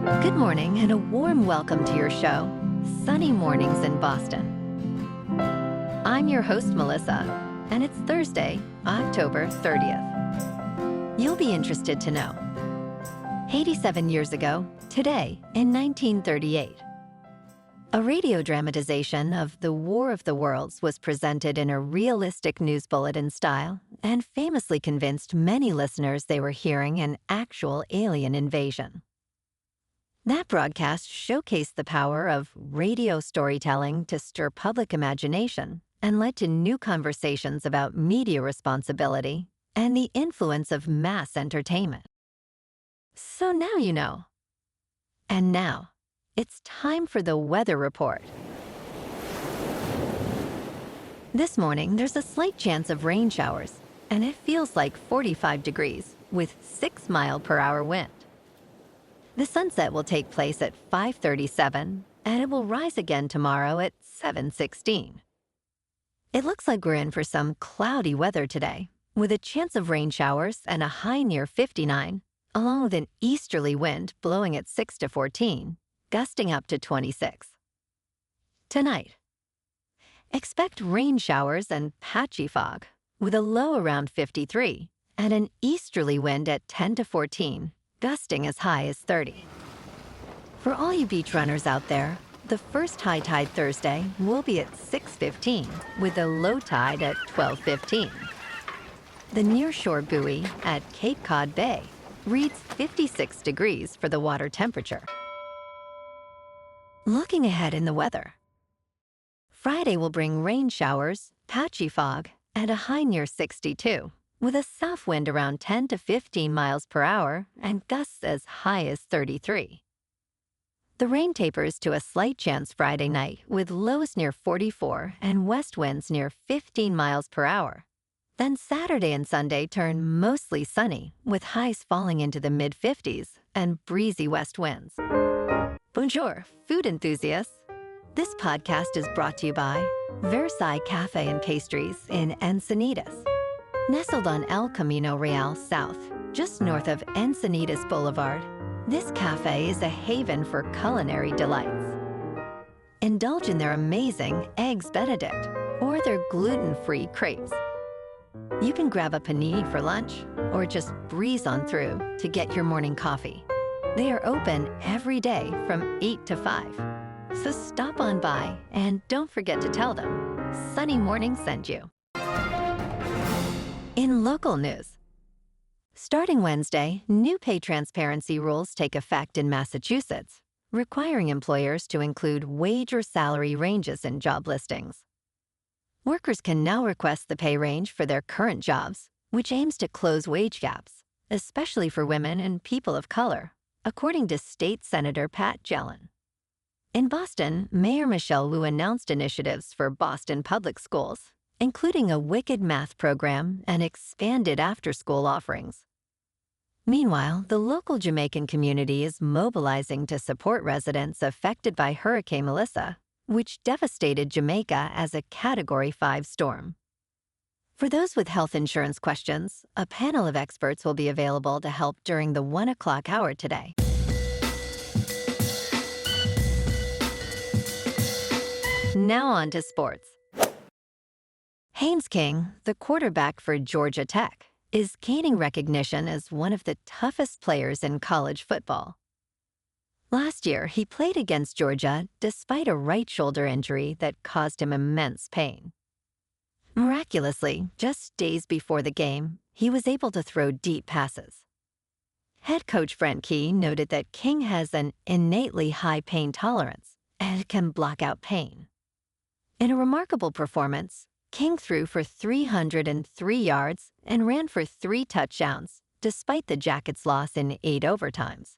Good morning and a warm welcome to your show, Sunny Mornings in Boston. I'm your host, Melissa, and it's Thursday, October 30th. You'll be interested to know. 87 years ago, today, in 1938, a radio dramatization of The War of the Worlds was presented in a realistic news bulletin style and famously convinced many listeners they were hearing an actual alien invasion. That broadcast showcased the power of radio storytelling to stir public imagination and led to new conversations about media responsibility and the influence of mass entertainment. So now you know. And now, it's time for the weather report. This morning, there's a slight chance of rain showers, and it feels like 45 degrees with 6-mile-per-hour wind. The sunset will take place at 5:37, and it will rise again tomorrow at 7:16. It looks like we're in for some cloudy weather today, with a chance of rain showers and a high near 59, along with an easterly wind blowing at 6 to 14, gusting up to 26. Tonight, expect rain showers and patchy fog, with a low around 53, and an easterly wind at 10 to 14, gusting as high as 30. For all you beach runners out there, the first high tide Thursday will be at 6:15, with a low tide at 12:15. The nearshore buoy at Cape Cod Bay reads 56 degrees for the water temperature. Looking ahead in the weather, Friday will bring rain showers, patchy fog, and a high near 62. With a south wind around 10 to 15 miles per hour and gusts as high as 33. The rain tapers to a slight chance Friday night with lows near 44 and west winds near 15 miles per hour. Then Saturday and Sunday turn mostly sunny with highs falling into the mid-50s and breezy west winds. Bonjour, food enthusiasts. This podcast is brought to you by Versailles Cafe and Pastries in Encinitas. Nestled on El Camino Real South, just north of Encinitas Boulevard, this cafe is a haven for culinary delights. Indulge in their amazing Eggs Benedict or their gluten-free crepes. You can grab a panini for lunch or just breeze on through to get your morning coffee. They are open every day from 8 to 5. So stop on by and don't forget to tell them Sunny Morning sent you. In local news, starting Wednesday, new pay transparency rules take effect in Massachusetts, requiring employers to include wage or salary ranges in job listings. Workers can now request the pay range for their current jobs, which aims to close wage gaps, especially for women and people of color, according to State Senator Pat Jelen. In Boston, Mayor Michelle Wu announced initiatives for Boston public schools, including a Wicked Math program and expanded after-school offerings. Meanwhile, the local Jamaican community is mobilizing to support residents affected by Hurricane Melissa, which devastated Jamaica as a Category 5 storm. For those with health insurance questions, a panel of experts will be available to help during the 1 o'clock hour today. Now on to sports. Haynes King, the quarterback for Georgia Tech, is gaining recognition as one of the toughest players in college football. Last year, he played against Georgia despite a right shoulder injury that caused him immense pain. Miraculously, just days before the game, he was able to throw deep passes. Head coach Frank Key noted that King has an innately high pain tolerance and can block out pain. In a remarkable performance, King threw for 303 yards and ran for 3 touchdowns, despite the Jackets' loss in 8 overtimes.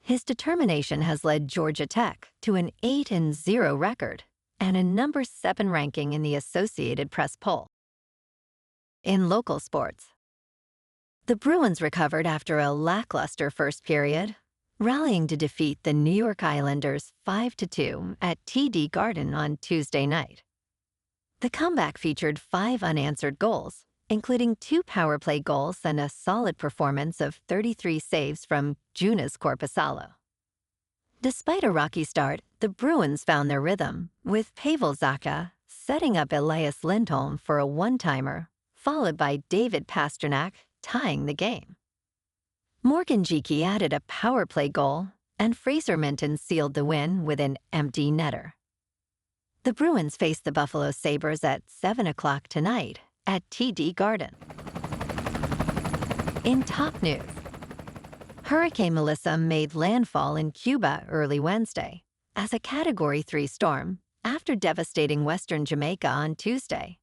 His determination has led Georgia Tech to an 8-0 record and a number 7 ranking in the Associated Press poll. In local sports, the Bruins recovered after a lackluster first period, rallying to defeat the New York Islanders 5-2 at TD Garden on Tuesday night. The comeback featured 5 unanswered goals, including 2 power play goals and a solid performance of 33 saves from Joonas Korpisalo. Despite a rocky start, the Bruins found their rhythm, with Pavel Zacha setting up Elias Lindholm for a one-timer, followed by David Pastrnak tying the game. Morgan Geekie added a power play goal, and Fraser Minton sealed the win with an empty netter. The Bruins face the Buffalo Sabres at 7 o'clock tonight at TD Garden. In top news, Hurricane Melissa made landfall in Cuba early Wednesday as a Category 3 storm after devastating western Jamaica on Tuesday.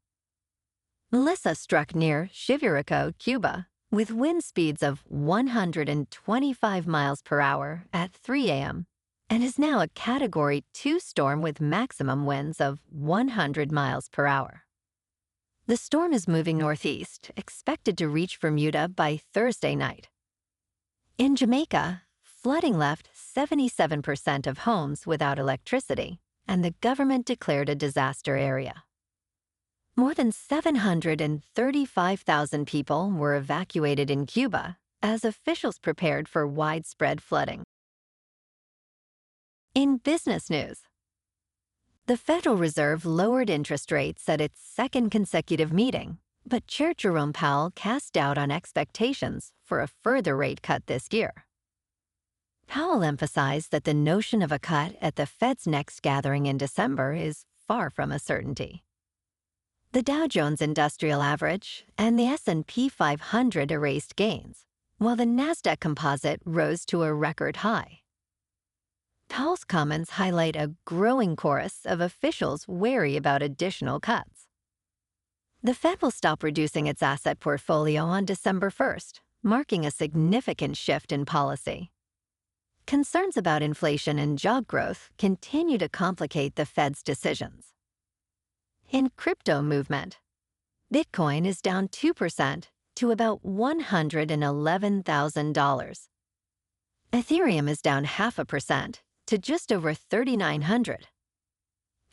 Melissa struck near Chivirico, Cuba, with wind speeds of 125 miles per hour at 3 a.m., and is now a Category 2 storm with maximum winds of 100 miles per hour. The storm is moving northeast, expected to reach Bermuda by Thursday night. In Jamaica, flooding left 77% of homes without electricity, and the government declared a disaster area. More than 735,000 people were evacuated in Cuba as officials prepared for widespread flooding. In business news, the Federal Reserve lowered interest rates at its second consecutive meeting, but Chair Jerome Powell cast doubt on expectations for a further rate cut this year. Powell emphasized that the notion of a cut at the Fed's next gathering in December is far from a certainty. The Dow Jones Industrial Average and the S&P 500 erased gains, while the Nasdaq Composite rose to a record high. Powell's comments highlight a growing chorus of officials wary about additional cuts. The Fed will stop reducing its asset portfolio on December 1st, marking a significant shift in policy. Concerns about inflation and job growth continue to complicate the Fed's decisions. In crypto movement, Bitcoin is down 2% to about $111,000. Ethereum is down 0.5% to just over 3,900.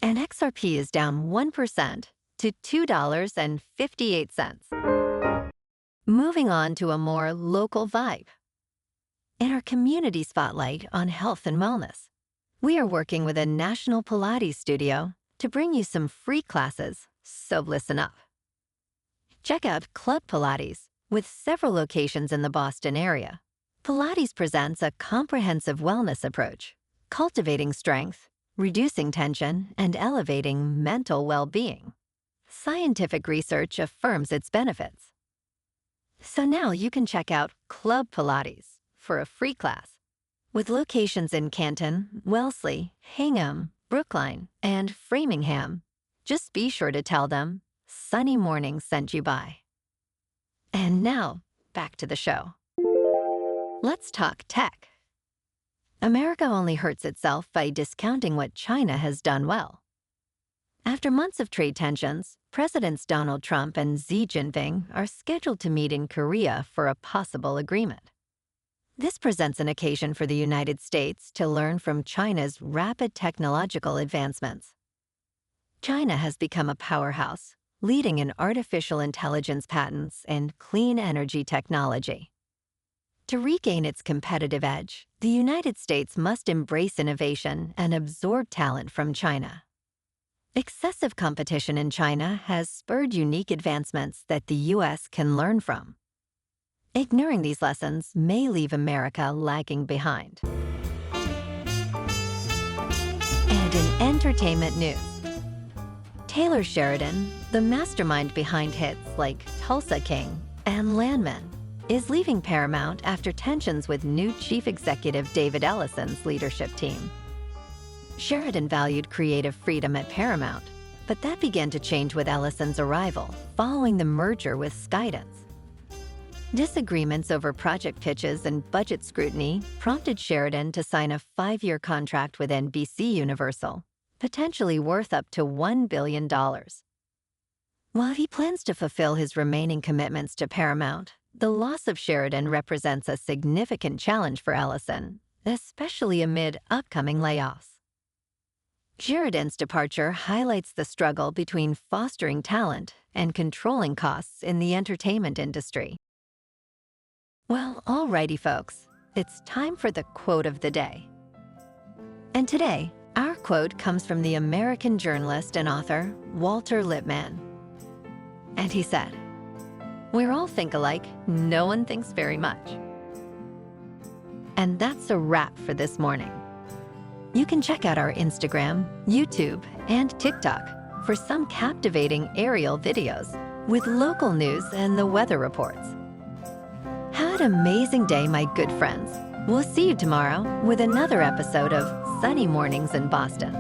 And XRP is down 1% to $2.58. Moving on to a more local vibe. In our community spotlight on health and wellness, we are working with a national Pilates studio to bring you some free classes, so listen up. Check out Club Pilates, with several locations in the Boston area. Pilates presents a comprehensive wellness approach, cultivating strength, reducing tension, and elevating mental well-being. Scientific research affirms its benefits. So now you can check out Club Pilates for a free class, with locations in Canton, Wellesley, Hingham, Brookline, and Framingham. Just be sure to tell them Sunny Morning sent you by. And now, back to the show. Let's talk tech. America only hurts itself by discounting what China has done well. After months of trade tensions, Presidents Donald Trump and Xi Jinping are scheduled to meet in Korea for a possible agreement. This presents an occasion for the United States to learn from China's rapid technological advancements. China has become a powerhouse, leading in artificial intelligence patents and clean energy technology. To regain its competitive edge, the United States must embrace innovation and absorb talent from China. Excessive competition in China has spurred unique advancements that the U.S. can learn from. Ignoring these lessons may leave America lagging behind. And in entertainment news, Taylor Sheridan, the mastermind behind hits like Tulsa King and Landman, is leaving Paramount after tensions with new chief executive David Ellison's leadership team. Sheridan valued creative freedom at Paramount, but that began to change with Ellison's arrival following the merger with Skydance. Disagreements over project pitches and budget scrutiny prompted Sheridan to sign a 5-year contract with NBCUniversal, potentially worth up to $1 billion. While he plans to fulfill his remaining commitments to Paramount, the loss of Sheridan represents a significant challenge for Ellison, especially amid upcoming layoffs. Sheridan's departure highlights the struggle between fostering talent and controlling costs in the entertainment industry. Well, alrighty folks, it's time for the quote of the day. And today, our quote comes from the American journalist and author Walter Lippmann. And he said, "We all think alike, no one thinks very much." And that's a wrap for this morning. You can check out our Instagram, YouTube, and TikTok for some captivating aerial videos with local news and the weather reports. Have an amazing day, my good friends. We'll see you tomorrow with another episode of Sunny Mornings in Boston.